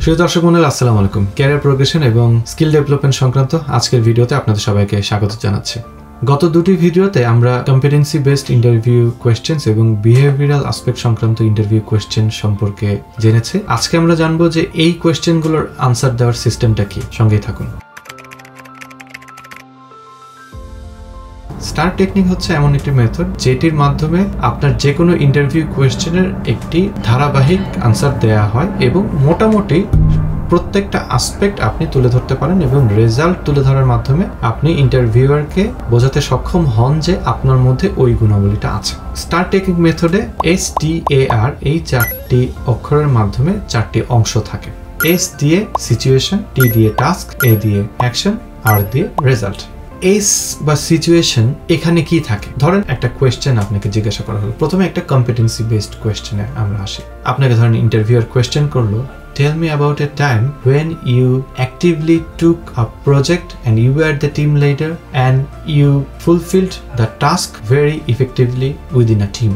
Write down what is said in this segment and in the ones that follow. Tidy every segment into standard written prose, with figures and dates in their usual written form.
প্রিয় দর্শক মণ্ডলী আসসালামু আলাইকুম। ক্যারিয়ার প্রোগ্রেশন এবং স্কিল ডেভেলপমেন্ট সংক্রান্ত আজকের ভিডিওতে আপনাদের সবাইকে স্বাগত জানাচ্ছি। গত দুটি ভিডিওতে আমরা কম্পিটেন্সি বেসড ইন্টারভিউ কোয়েশ্চেন্স এবং বিহেভিয়ারাল অ্যাসপেক্ট সংক্রান্ত ইন্টারভিউ কোয়েশ্চেন সম্পর্কে জেনেছি। আজকে আমরা জানবো যে এই কোয়েশ্চেনগুলোর আনসার দেওয়ার সিস্টেমটা কি। সঙ্গেই থাকুন। স্টার টেকনিক হচ্ছে এমন একটি মেথড যেটির মাধ্যমে আপনার যে কোনো ইন্টারভিউ কোয়েশ্চেনের একটি ধারাবাহিক আনসার দেয়া হয় এবং মোটামুটি প্রত্যেকটা আসপেক্ট আপনি তুলে ধরতে পারেন এবং রেজাল্ট তুলে ধরার মাধ্যমে আপনি ইন্টারভিউয়ারকে বোঝাতে সক্ষম হন যে আপনার মধ্যে ওই গুণাবলীটা আছে। স্টার টেকনিক মেথডে STAR এই চারটি অক্ষরের মাধ্যমে চারটি অংশ থাকে। S দিয়ে সিচুয়েশন, T দিয়ে টাস্ক, A দিয়ে অ্যাকশন, R দিয়ে রেজাল্ট। এস বা সিচুয়েশন এখানে কি থাকে? ধরেন একটা কোয়েশ্চেন আপনাকে জিজ্ঞাসা করা হলো। প্রথমে একটা কম্পিটেন্সি বেসড কোয়েশ্চেনে আমরা আসি। আপনাকে ধরেন ইন্টারভিউয়ার কোয়েশ্চেন করলো, tell me about a time when you actively took a project and you were the team leader and you fulfilled the task very effectively within a team.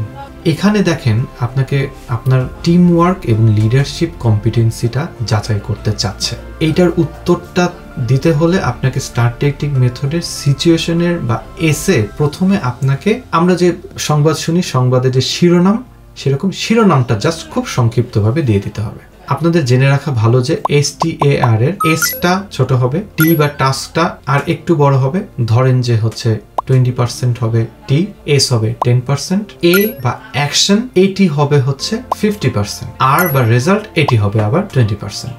এখানে দেখেন আপনাকে আপনার team work এবং leadership কম্পিটেন্সিটা যাচাই করতে চাচ্ছে। এইটার উত্তরটা দিতে হলে আপনাকে স্টার টেকনিক মেথডের সিচুয়েশনের বা এসে প্রথমে আপনাকে আমরা যে সংবাদ শুনি, সংবাদের যে শিরোনাম, সেরকম শিরোনামটা জাস্ট খুব সংক্ষিপ্তভাবে দিয়ে দিতে হবে। আপনাদের জেনে রাখা ভালো যে STAR এর এসটা ছোট হবে, টি বা টাস্কটা আর একটু বড় হবে। ধরেন যে হচ্ছে 20% হবে টি, এস হবে 10%, এ বা অ্যাকশন এটি হবে হচ্ছে 50%, আর বা রেজাল্ট এটি হবে আবার 20%।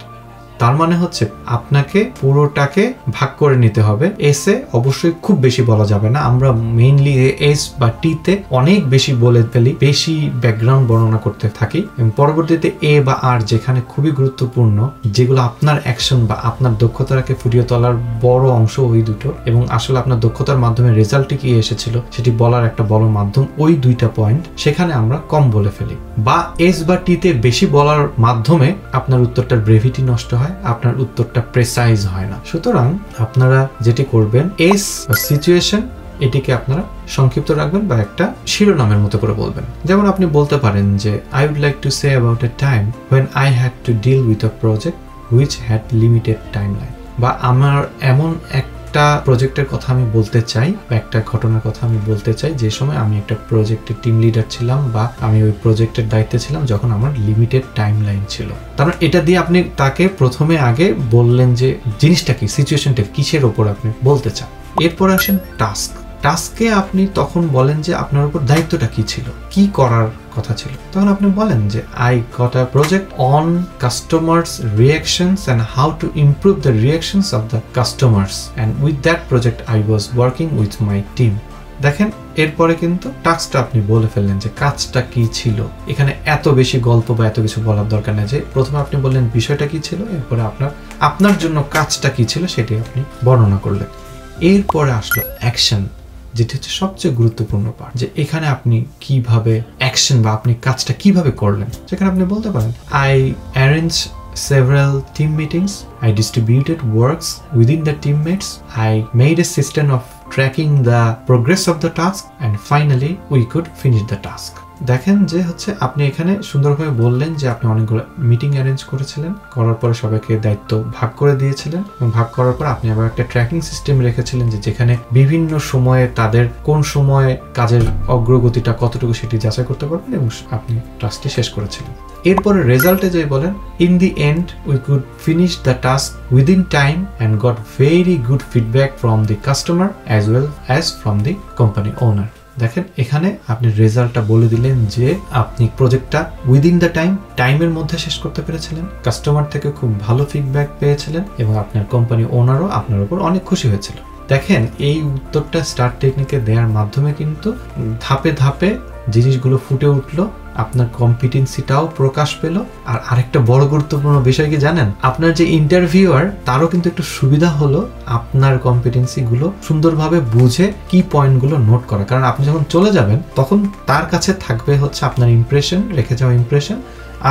তার মানে হচ্ছে আপনাকে পুরোটাকে ভাগ করে নিতে হবে। এসে অবশ্যই খুব বেশি বলা যাবে না। আমরা মেইনলি এস বা টিতে অনেক বেশি বলে ফেলি, বেশি ব্যাকগ্রাউন্ড বর্ণনা করতে থাকি এবং পরবর্তীতে এ বা আর যেখানে খুবই গুরুত্বপূর্ণ, যেগুলো আপনার অ্যাকশন বা আপনার দক্ষতাকে ফুটিয়ে তোলার বড় অংশ ওই দুটো এবং আসলে আপনার দক্ষতার মাধ্যমে রেজাল্টে কি এসেছিল সেটি বলার একটা বড় মাধ্যম ওই দুইটা পয়েন্ট, সেখানে আমরা কম বলে ফেলি। বা এস বা টিতে বেশি বলার মাধ্যমে আপনার উত্তরটার ব্রেভিটি নষ্ট হয়, আপনার উত্তরটা প্রেসাইজ হয় না। সুতরাং আপনারা যেটি করবেন, এস বা সিচুয়েশন এটিকে আপনারা সংক্ষিপ্ত রাখবেন বা একটা শিরোনামের মতো করে বলবেন। যেমন আপনি বলতে পারেন যে I would like to say about a time when I had to deal with a project which had limited timeline। বা আমার এমন একটা প্রজেক্টের কথা আমি বলতে চাই বা একটা ঘটনার কথা আমি বলতে চাই যে সময় আমি একটা প্রজেক্টের টিম লিডার ছিলাম বা আমি ওই প্রজেক্টের দায়িত্বে ছিলাম যখন আমার লিমিটেড টাইম লাইন ছিল। তারপর এটা দিয়ে আপনি তাকে প্রথমে আগে বললেন যে জিনিসটা কি, সিচুয়েশনটা কিসের ওপর আপনি বলতে চান। এরপর আসেন টাস্ক। টাস্কে আপনি তখন বলেন যে আপনার উপর দায়িত্বটা কি ছিল, কি করার কথা ছিল। তখন আপনি বলেন যে I got a project on customers reactions and how to improve the reactions of the customers and with that project I was working with my team। দেখেন এরপরে কিন্তু টাস্কটা আপনি বলে ফেললেন যে কাজটা কি ছিল। এখানে এত বেশি গল্প বা এত কিছু বলার দরকার নেই। যে প্রথমে আপনি বললেন বিষয়টা কি ছিল, এরপরে আপনার জন্য কাজটা কি ছিল সেটি আপনি বর্ণনা করলেন। এরপরে আসলো অ্যাকশন, যেটি হচ্ছে সবচেয়ে গুরুত্বপূর্ণ পার্ট, যে এখানে আপনি কিভাবে অ্যাকশন বা আপনি কাজটা কিভাবে করলেন। সেখানে আপনি বলতে পারেন I arranged several team meetings, I distributed works within the teammates, I made a system of tracking the progress of the task and finally we could finish the task। দেখেন যে হচ্ছে আপনি এখানে সুন্দরভাবে বললেন যে আপনি অনেকগুলো মিটিং অ্যারেঞ্জ করেছিলেন, করার পরে সবাইকে দায়িত্ব ভাগ করে দিয়েছিলেন এবং ভাগ করার পর আপনি আবার একটা ট্র্যাকিং সিস্টেম রেখেছিলেন যে যেখানে বিভিন্ন সময়ে তাদের কোন সময়ে কাজের অগ্রগতিটা কতটুকু সেটি যাচাই করতে পারবেন এবং আপনি টাস্কটি শেষ করেছিলেন। এরপরে রেজাল্টে যে বলেন in the end we could finish the task within time and got very good feedback from the customer as well as from the company owner। দেখেন এখানে আপনি রেজাল্টটা বলে দিলেন যে আপনি প্রজেক্টটা উইদিন দ্য টাইমের মধ্যে শেষ করতে পেরেছিলেন, কাস্টমার থেকে খুব ভালো ফিডব্যাক পেয়েছিলেন এবং আপনার কোম্পানি ওনারও আপনার উপর অনেক খুশি হয়েছিল। দেখেন এই উত্তরটা স্টার টেকনিকে দেওয়ার মাধ্যমে কিন্তু ধাপে ধাপে জিনিসগুলো ফুটে উঠলো, আপনার কম্পিটেন্সিটাও প্রকাশ পেল। আর আরেকটা বড় গুরুত্বপূর্ণ বিষয় কি জানেন, আপনার যে ইন্টারভিউয়ার তারও কিন্তু একটু সুবিধা হলো আপনার কম্পিটেন্সিগুলো সুন্দরভাবে বুঝে কি পয়েন্টগুলো নোট করা। কারণ আপনি যখন চলে যাবেন তখন তার কাছে থাকবে হচ্ছে আপনার ইমপ্রেশন, রেখে যাওয়া ইমপ্রেশন,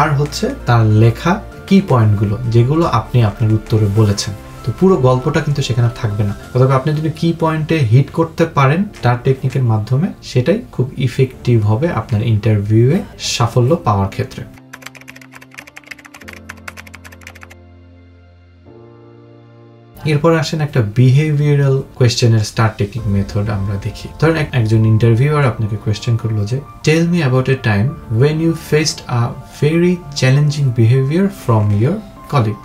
আর হচ্ছে তার লেখা কি পয়েন্টগুলো যেগুলো আপনি আপনার উত্তরে বলেছেন। তো পুরো গল্পটা কিন্তু সেখানে থাকবে না। তবে আপনি যদি কি পয়েন্টে হিট করতে পারেন স্টার টেকনিকের মাধ্যমে, সেটাই খুব ইফেক্টিভ হবে আপনার ইন্টারভিউয়ে সাফল্য পাওয়ার ক্ষেত্রে। এরপর আসেন একটা বিহেভিয়ারাল কোয়েশ্চেনের স্টার টেকনিক মেথড আমরা দেখি। ধরেন একজন ইন্টারভিউয়ার আপনাকে কোয়েশ্চেন করলো যে tell me about a time when you faced a very challenging behaviour from your colleague.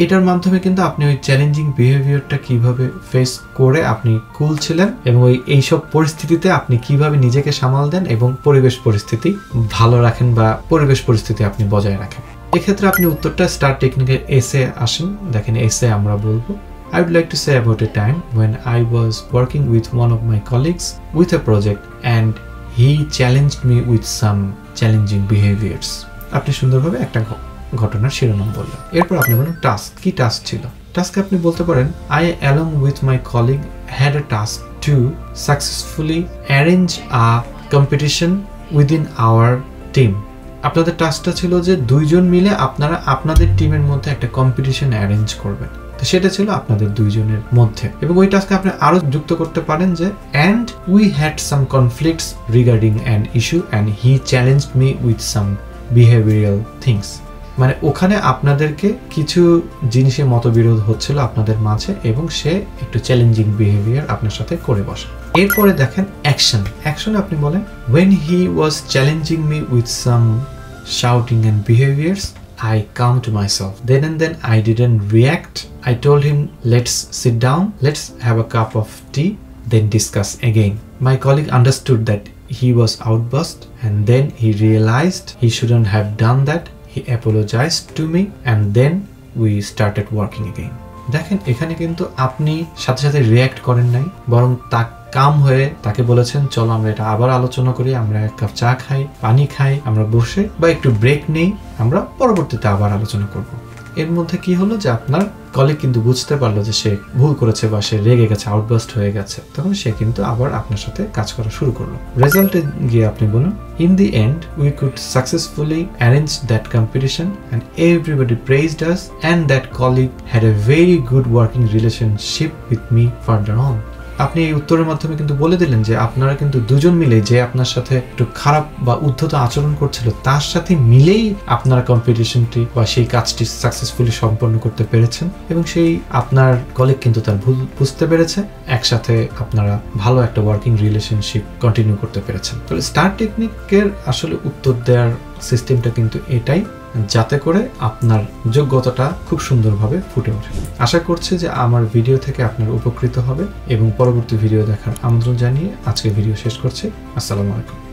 এটার মাধ্যমে কিন্তু আপনি ওই চ্যালেঞ্জিং বিহেভিয়ারটা কিভাবে ফেস করে আপনি কুল ছিলেন এবং এইসব পরিস্থিতিতে আপনি কিভাবে নিজেকে সামাল দেন এবং পরিবেশ পরিস্থিতি ভালো রাখেন বা পরিবেশ পরিস্থিতি আপনি বজায় রাখেন। এক্ষেত্রে আপনি উত্তরটা স্টার টেকনিকের এসে আসেন। দেখেন এসে আমরা বলবো I would like to say about a time when I was working with one of my colleagues with a project and he challenged me with some challenging behaviors. আপনি সুন্দরভাবে একটা ঘটনার শিরোনাম বললেন। এরপর আপনি বলেন টাস্ক, কি টাস্ক ছিল? টাস্কে আপনি বলতে পারেন I along with my colleague had a task to successfully arrange a competition within our team. আপনাদের টাস্কটা ছিল যে দুইজন মিলে আপনারা আপনাদের টিমের মধ্যে একটা কম্পিটিশন অ্যারেঞ্জ করবেন। তো সেটা ছিল আপনাদের দুইজনের মধ্যে এবং ওই টাস্কে আপনি আরো যুক্ত করতে পারেন যে and we had some conflicts regarding an issue and he challenged me with some behavioral things. মানে ওখানে আপনাদেরকে কিছু জিনিসে মতবিরোধ হচ্ছিল আপনাদের মাঝে এবং সে একটু চ্যালেঞ্জিং বিহেভিয়ার আপনার সাথে করে বসে। এরপরে দেখেন অ্যাকশন আপনি বলেন when he was challenging me with some shouting and behaviors I calmed myself. Then and then I didn't react. I told him let's sit down, let's have a cup of tea, then discuss again. My colleague understood that he was outburst and then he realized he shouldn't have done that. He apologized to me and then we started working again. দেখেন এখানে কিন্তু আপনি সাথে সাথে react করেন নাই, বরং কাম হয়ে তাকে বলেছেন চলো আমরা এটা আবার আলোচনা করি, আমরা এক কাপ চা খাই, পানি খাই, আমরা বসে বা একটু ব্রেক নেই, আমরা পরবর্তীতে আবার আলোচনা করব। এর মধ্যে কি হলো যে আপনার কলিগ কিন্তু বুঝতে পারলো যে সে ভুল করেছে বা সে রেগে গেছে, আউটবাস্ট হয়ে গেছে, তখন সে কিন্তু আবার আপনার সাথে কাজ করা শুরু করলো। রেজাল্টে গিয়ে আপনি বলুন in the end we could successfully arrange that competition and everybody praised us and that colleague had a very good working relationship with me further on. আপনি এই উত্তরের মাধ্যমে কিন্তু বলে দিলেন যে আপনারা কিন্তু দুজন মিলে যে আপনার সাথে একটু খারাপ বা উদ্ধত আচরণ করছিল তার সাথে মিলেই আপনারা কম্পিটিশনটি বা সেই কাজটি সাকসেসফুলি সম্পন্ন করতে পেরেছেন এবং সেই আপনার কলিগ কিন্তু তার ভুল বুঝতে পেরেছে, একসাথে আপনারা ভালো একটা ওয়ার্কিং রিলেশনশিপ কন্টিনিউ করতে পেরেছেন। তাহলে স্টার টেকনিকের আসলে উত্তর দেওয়ার সিস্টেমটা কিন্তু এটাই, যাতে করে আপনার যোগ্যতাটা খুব সুন্দরভাবে ফুটে ওঠে। আশা করছি যে আমার ভিডিও থেকে আপনার উপকৃত হবে এবং পরবর্তী ভিডিও দেখার আমন্ত্রণ জানিয়ে আজকে ভিডিও শেষ করছি। আসসালামু আলাইকুম।